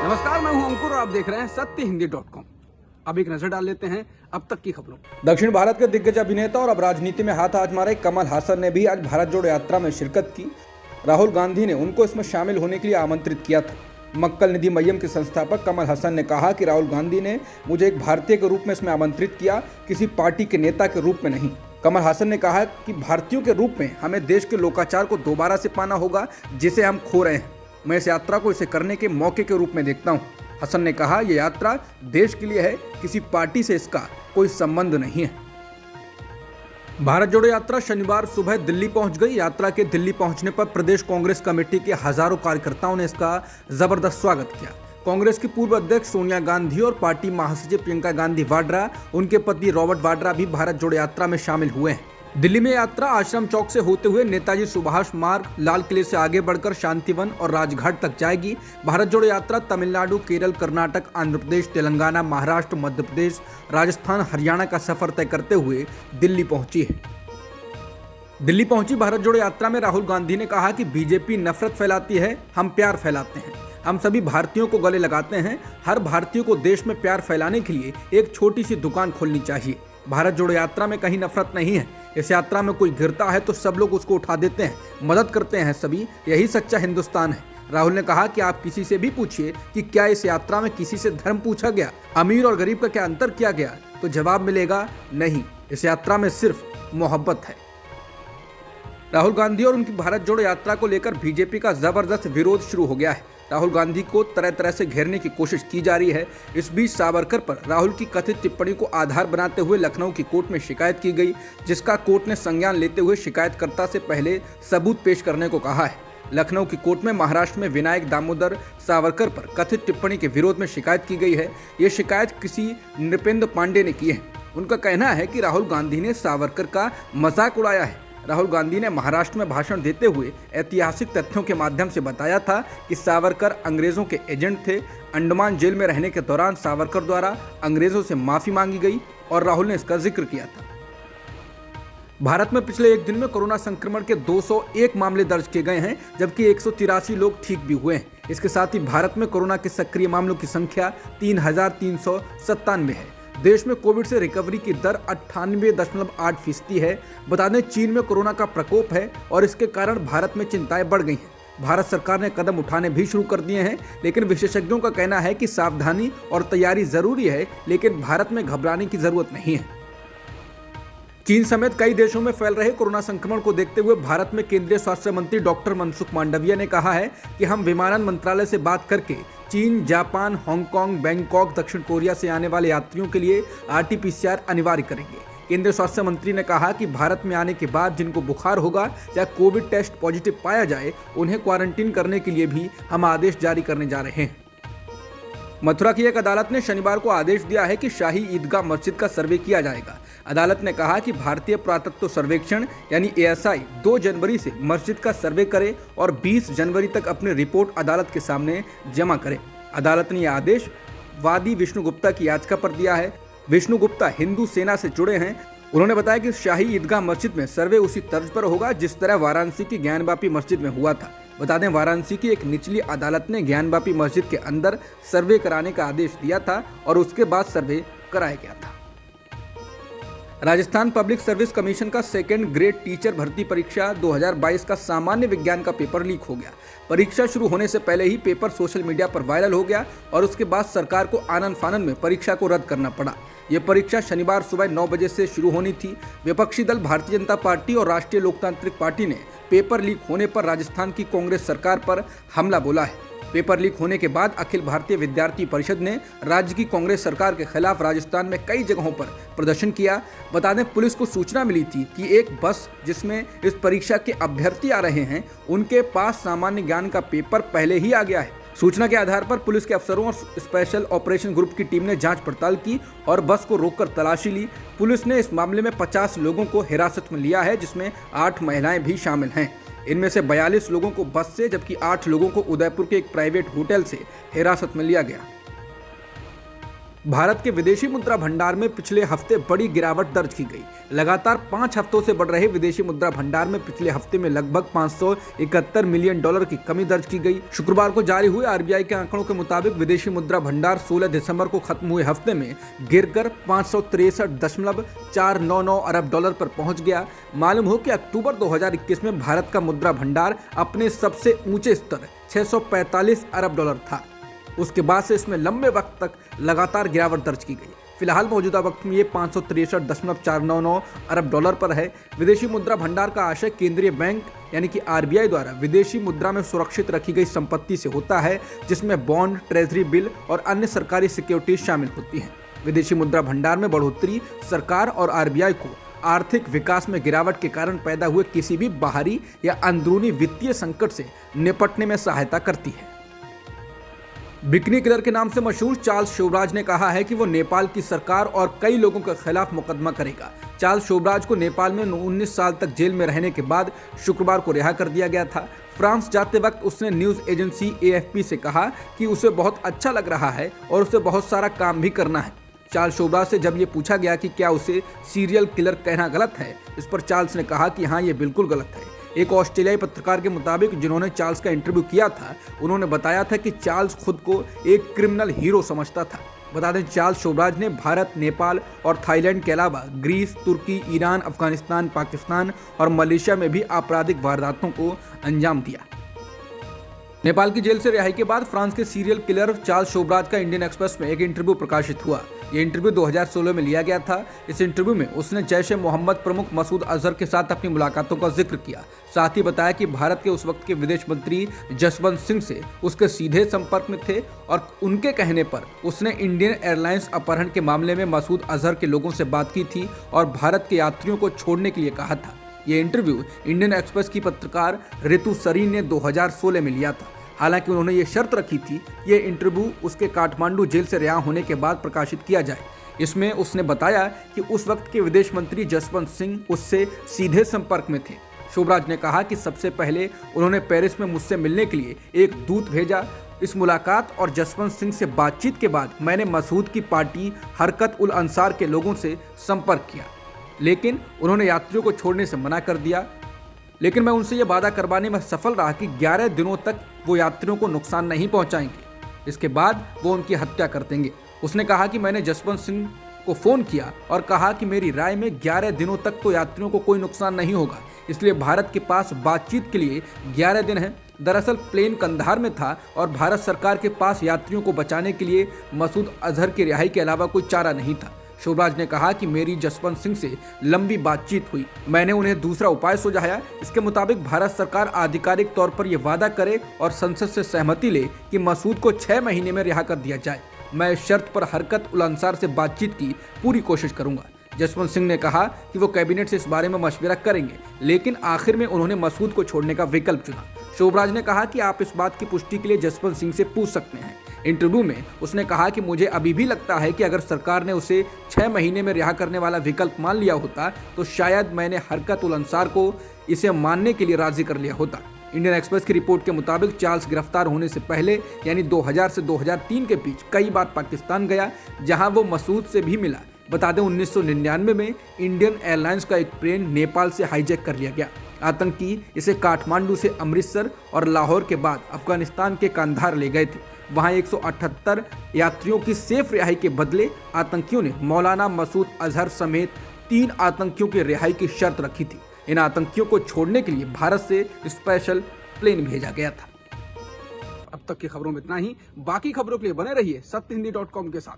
नमस्कार, मैं हूं अंकुर और आप देख रहे हैं सत्यहिंदी.com। अब एक नजर डाल लेते हैं अब तक की खबरों। दक्षिण भारत के दिग्गज अभिनेता और अब राजनीति में हाथ आजमा कमल हासन ने भी आज भारत जोड़ो यात्रा में शिरकत की। राहुल गांधी ने उनको इसमें शामिल होने के लिए आमंत्रित किया था। मक्कल निधि मय्यम के संस्थापक कमल हासन ने कहा कि राहुल गांधी ने मुझे एक भारतीय के रूप में इसमें आमंत्रित किया, किसी पार्टी के नेता के रूप में नहीं। कमल हासन ने कहा कि भारतीयों के रूप में हमें देश के लोकाचार को दोबारा से पाना होगा, जिसे हम खो रहे हैं। मैं इस यात्रा को इसे करने के मौके के रूप में देखता हूँ। हसन ने कहा, यह यात्रा देश के लिए है, किसी पार्टी से इसका कोई संबंध नहीं है। भारत जोड़ो यात्रा शनिवार सुबह दिल्ली पहुंच गई। यात्रा के दिल्ली पहुंचने पर प्रदेश कांग्रेस कमेटी के हजारों कार्यकर्ताओं ने इसका जबरदस्त स्वागत किया। कांग्रेस की पूर्व अध्यक्ष सोनिया गांधी और पार्टी महासचिव प्रियंका गांधी वाड्रा, उनके पति रॉबर्ट वाड्रा भी भारत जोड़ो यात्रा में शामिल हुए हैं। दिल्ली में यात्रा आश्रम चौक से होते हुए नेताजी सुभाष मार्ग, लाल किले से आगे बढ़कर शांतिवन और राजघाट तक जाएगी। भारत जोड़ो यात्रा तमिलनाडु, केरल, कर्नाटक, आंध्र प्रदेश, तेलंगाना, महाराष्ट्र, मध्य प्रदेश, राजस्थान, हरियाणा का सफर तय करते हुए दिल्ली पहुंची है। दिल्ली पहुंची भारत जोड़ो यात्रा में राहुल गांधी ने कहा कि बीजेपी नफरत फैलाती है, हम प्यार फैलाते हैं। हम सभी भारतीयों को गले लगाते हैं। हर भारतीय को देश में प्यार फैलाने के लिए एक छोटी सी दुकान खोलनी चाहिए। भारत जोड़ो यात्रा में कहीं नफरत नहीं है। इस यात्रा में कोई गिरता है तो सब लोग उसको उठा देते हैं, मदद करते हैं सभी। यही सच्चा हिंदुस्तान है। राहुल ने कहा कि आप किसी से भी पूछिए कि क्या इस यात्रा में किसी से धर्म पूछा गया, अमीर और गरीब का क्या अंतर किया गया, तो जवाब मिलेगा नहीं। इस यात्रा में सिर्फ मोहब्बत है। राहुल गांधी और उनकी भारत जोड़ो यात्रा को लेकर बीजेपी का जबरदस्त विरोध शुरू हो गया है। राहुल गांधी को तरह तरह से घेरने की कोशिश की जा रही है। इस बीच सावरकर पर राहुल की कथित टिप्पणी को आधार बनाते हुए लखनऊ की कोर्ट में शिकायत की गई, जिसका कोर्ट ने संज्ञान लेते हुए शिकायतकर्ता से पहले सबूत पेश करने को कहा है। लखनऊ की कोर्ट में महाराष्ट्र में विनायक दामोदर सावरकर पर कथित टिप्पणी के विरोध में शिकायत की गई है। ये शिकायत किसी नृपेंद्र पांडे ने की है। उनका कहना है कि राहुल गांधी ने सावरकर का मजाक उड़ाया है। राहुल गांधी ने महाराष्ट्र में भाषण देते हुए ऐतिहासिक तथ्यों के माध्यम से बताया था कि सावरकर अंग्रेजों के एजेंट थे। अंडमान जेल में रहने के दौरान सावरकर द्वारा अंग्रेजों से माफी मांगी गई और राहुल ने इसका जिक्र किया था। भारत में पिछले एक दिन में कोरोना संक्रमण के 201 मामले दर्ज किए गए हैं, जबकि 183 लोग ठीक भी हुए हैं। इसके साथ ही भारत में कोरोना के सक्रिय मामलों की संख्या 3397 है। देश में कोविड से रिकवरी की दर 98.8% है। बता दें, चीन में कोरोना का प्रकोप है और इसके कारण भारत में चिंताएं बढ़ गई हैं। भारत सरकार ने कदम उठाने भी शुरू कर दिए हैं, लेकिन विशेषज्ञों का कहना है कि सावधानी और तैयारी जरूरी है, लेकिन भारत में घबराने की जरूरत नहीं है। चीन समेत कई देशों में फैल रहे कोरोना संक्रमण को देखते हुए भारत में केंद्रीय स्वास्थ्य मंत्री डॉक्टर मनसुख मांडविया ने कहा है कि हम विमानन मंत्रालय से बात करके चीन, जापान, हांगकांग, बैंकॉक, दक्षिण कोरिया से आने वाले यात्रियों के लिए RT-PCR अनिवार्य करेंगे। केंद्रीय स्वास्थ्य मंत्री ने कहा कि भारत में आने के बाद जिनको बुखार होगा या कोविड टेस्ट पॉजिटिव पाया जाए, उन्हें क्वारंटीन करने के लिए भी हम आदेश जारी करने जा रहे हैं। मथुरा की एक अदालत ने शनिवार को आदेश दिया है कि शाही ईदगाह मस्जिद का सर्वे किया जाएगा। अदालत ने कहा कि भारतीय पुरातत्व सर्वेक्षण यानी ASI 2 जनवरी से मस्जिद का सर्वे करे और 20 जनवरी तक अपनी रिपोर्ट अदालत के सामने जमा करे। अदालत ने यह आदेश वादी विष्णु गुप्ता की याचिका पर दिया है। विष्णु गुप्ता हिंदू सेना से जुड़े हैं। उन्होंने बताया कि शाही ईदगाह मस्जिद में सर्वे उसी तर्ज पर होगा जिस तरह वाराणसी की ज्ञानवापी मस्जिद में हुआ था। बता दें, वाराणसी की एक निचली अदालत ने ज्ञानवापी मस्जिद के अंदर सर्वे कराने का आदेश दिया था और उसके बाद सर्वे कराया गया था। राजस्थान पब्लिक सर्विस कमीशन का सेकेंड ग्रेड टीचर भर्ती परीक्षा 2022 का सामान्य विज्ञान का पेपर लीक हो गया। परीक्षा शुरू होने से पहले ही पेपर सोशल मीडिया पर वायरल हो गया और उसके बाद सरकार को आनन फानन में परीक्षा को रद्द करना पड़ा। ये परीक्षा शनिवार सुबह 9 बजे से शुरू होनी थी। विपक्षी दल भारतीय जनता पार्टी और राष्ट्रीय लोकतांत्रिक पार्टी ने पेपर लीक होने पर राजस्थान की कांग्रेस सरकार पर हमला बोला है। पेपर लीक होने के बाद अखिल भारतीय विद्यार्थी परिषद ने राज्य की कांग्रेस सरकार के खिलाफ राजस्थान में कई जगहों पर प्रदर्शन किया। बता दें, पुलिस को सूचना मिली थी कि एक बस जिसमें इस परीक्षा के अभ्यर्थी आ रहे हैं, उनके पास सामान्य ज्ञान का पेपर पहले ही आ गया है। सूचना के आधार पर पुलिस के अफसरों और स्पेशल ऑपरेशन ग्रुप की टीम ने जांच पड़ताल की और बस को रोककर तलाशी ली। पुलिस ने इस मामले में 50 लोगों को हिरासत में लिया है, जिसमें 8 महिलाएं भी शामिल हैं। इनमें से 42 लोगों को बस से जबकि 8 लोगों को उदयपुर के एक प्राइवेट होटल से हिरासत में लिया गया। भारत के विदेशी मुद्रा भंडार में पिछले हफ्ते बड़ी गिरावट दर्ज की गई। लगातार 5 हफ्तों से बढ़ रहे विदेशी मुद्रा भंडार में पिछले हफ्ते में लगभग $571 मिलियन की कमी दर्ज की गई। शुक्रवार को जारी हुए आरबीआई के आंकड़ों के मुताबिक विदेशी मुद्रा भंडार 16 दिसंबर को खत्म हुए हफ्ते में गिरकर $563.499 अरब पर पहुंच गया। मालूम हो कि अक्टूबर 2021 में भारत का मुद्रा भंडार अपने सबसे ऊंचे स्तर $645 अरब था। उसके बाद से इसमें लंबे वक्त तक लगातार गिरावट दर्ज की गई। फिलहाल मौजूदा वक्त में ये $563.499 अरब पर है। विदेशी मुद्रा भंडार का आशय केंद्रीय बैंक यानी कि आरबीआई द्वारा विदेशी मुद्रा में सुरक्षित रखी गई संपत्ति से होता है, जिसमें बॉन्ड, ट्रेजरी बिल और अन्य सरकारी सिक्योरिटीज शामिल होती हैं। विदेशी मुद्रा भंडार में बढ़ोतरी सरकार और आरबीआई को आर्थिक विकास में गिरावट के कारण पैदा हुए किसी भी बाहरी या अंदरूनी वित्तीय संकट से निपटने में सहायता करती है। बिकनी किलर के नाम से मशहूर चार्ल्स शोबराज ने कहा है कि वो नेपाल की सरकार और कई लोगों के खिलाफ मुकदमा करेगा। चार्ल्स शोबराज को नेपाल में 19 साल तक जेल में रहने के बाद शुक्रवार को रिहा कर दिया गया था। फ्रांस जाते वक्त उसने न्यूज एजेंसी एएफपी से कहा कि उसे बहुत अच्छा लग रहा है और उसे बहुत सारा काम भी करना है। चार्ल्स शोबराज से जब ये पूछा गया कि क्या उसे सीरियल किलर कहना गलत है, इस पर चार्ल्स ने कहा कि हाँ, ये बिल्कुल गलत है। एक ऑस्ट्रेलियाई पत्रकार के मुताबिक जिन्होंने चार्ल्स का इंटरव्यू किया था, उन्होंने बताया था कि चार्ल्स खुद को एक क्रिमिनल हीरो समझता था। बता दें, चार्ल्स शोबराज ने भारत, नेपाल और थाईलैंड के अलावा ग्रीस, तुर्की, ईरान, अफगानिस्तान, पाकिस्तान और मलेशिया में भी आपराधिक वारदातों को अंजाम दिया। नेपाल की जेल से रिहाई के बाद फ्रांस के सीरियल किलर चार्ल्स शोबराज का इंडियन एक्सप्रेस में एक इंटरव्यू प्रकाशित हुआ। ये इंटरव्यू 2016 में लिया गया था। इस इंटरव्यू में उसने जैश-ए मोहम्मद प्रमुख मसूद अजहर के साथ अपनी मुलाकातों का जिक्र किया। साथ ही बताया कि भारत के उस वक्त के विदेश मंत्री जसवंत सिंह से उसके सीधे संपर्क में थे और उनके कहने पर उसने इंडियन एयरलाइंस अपहरण के मामले में मसूद अजहर के लोगों से बात की थी और भारत के यात्रियों को छोड़ने के लिए कहा था। ये इंटरव्यू इंडियन एक्सप्रेस की पत्रकार रितु सरीन ने 2016 में लिया था। हालांकि उन्होंने ये शर्त रखी थी ये इंटरव्यू उसके काठमांडू जेल से रिहा होने के बाद प्रकाशित किया जाए। इसमें उसने बताया कि उस वक्त के विदेश मंत्री जसवंत सिंह उससे सीधे संपर्क में थे। शोबराज ने कहा कि सबसे पहले उन्होंने पेरिस में मुझसे मिलने के लिए एक दूत भेजा। इस मुलाकात और जसवंत सिंह से बातचीत के बाद मैंने मसूद की पार्टी हरकत उल अंसार के लोगों से संपर्क किया, लेकिन उन्होंने यात्रियों को छोड़ने से मना कर दिया। लेकिन मैं उनसे ये वादा करवाने में सफल रहा कि 11 दिनों तक वो यात्रियों को नुकसान नहीं पहुंचाएंगे। इसके बाद वो उनकी हत्या कर देंगे। उसने कहा कि मैंने जसवंत सिंह को फ़ोन किया और कहा कि मेरी राय में 11 दिनों तक तो यात्रियों को कोई नुकसान नहीं होगा, इसलिए भारत के पास बातचीत के लिए 11 दिन है। दरअसल प्लेन कंधार में था और भारत सरकार के पास यात्रियों को बचाने के लिए मसूद अजहर की रिहाई के अलावा कोई चारा नहीं था। शोबराज ने कहा कि मेरी जसवंत सिंह से लंबी बातचीत हुई, मैंने उन्हें दूसरा उपाय सुझाया। इसके मुताबिक भारत सरकार आधिकारिक तौर पर यह वादा करे और संसद से सहमति ले कि मसूद को 6 महीने में रिहा कर दिया जाए। मैं इस शर्त पर हरकत उल अंसार से बातचीत की पूरी कोशिश करूंगा। जसवंत सिंह ने कहा कि वो कैबिनेट से इस बारे में मशवरा करेंगे, लेकिन आखिर में उन्होंने मसूद को छोड़ने का विकल्प चुना। शोबराज ने कहा कि आप इस बात की पुष्टि के लिए जसवंत सिंह से पूछ सकते हैं। इंटरव्यू में उसने कहा कि मुझे अभी भी लगता है कि अगर सरकार ने उसे 6 महीने में रिहा करने वाला विकल्प मान लिया होता तो शायद मैंने हरकत उल अंसार को इसे मानने के लिए राजी कर लिया होता। इंडियन एक्सप्रेस की रिपोर्ट के मुताबिक चार्ल्स गिरफ्तार होने से पहले यानी 2000 से 2003 के बीच कई बार पाकिस्तान गया, जहां वो मसूद से भी मिला। बता दें 1999 में इंडियन एयरलाइंस का एक प्लेन नेपाल से हाईजैक कर लिया गया। आतंकी इसे काठमांडू से अमृतसर और लाहौर के बाद अफगानिस्तान के कंधार ले गए थे। वहां 178 यात्रियों की सेफ रिहाई के बदले आतंकियों ने मौलाना मसूद अजहर समेत 3 आतंकियों की रिहाई की शर्त रखी थी। इन आतंकियों को छोड़ने के लिए भारत से स्पेशल प्लेन भेजा गया था। अब तक की खबरों में इतना ही। बाकी खबरों के लिए बने रहिए सत्यहिंदी.com के साथ।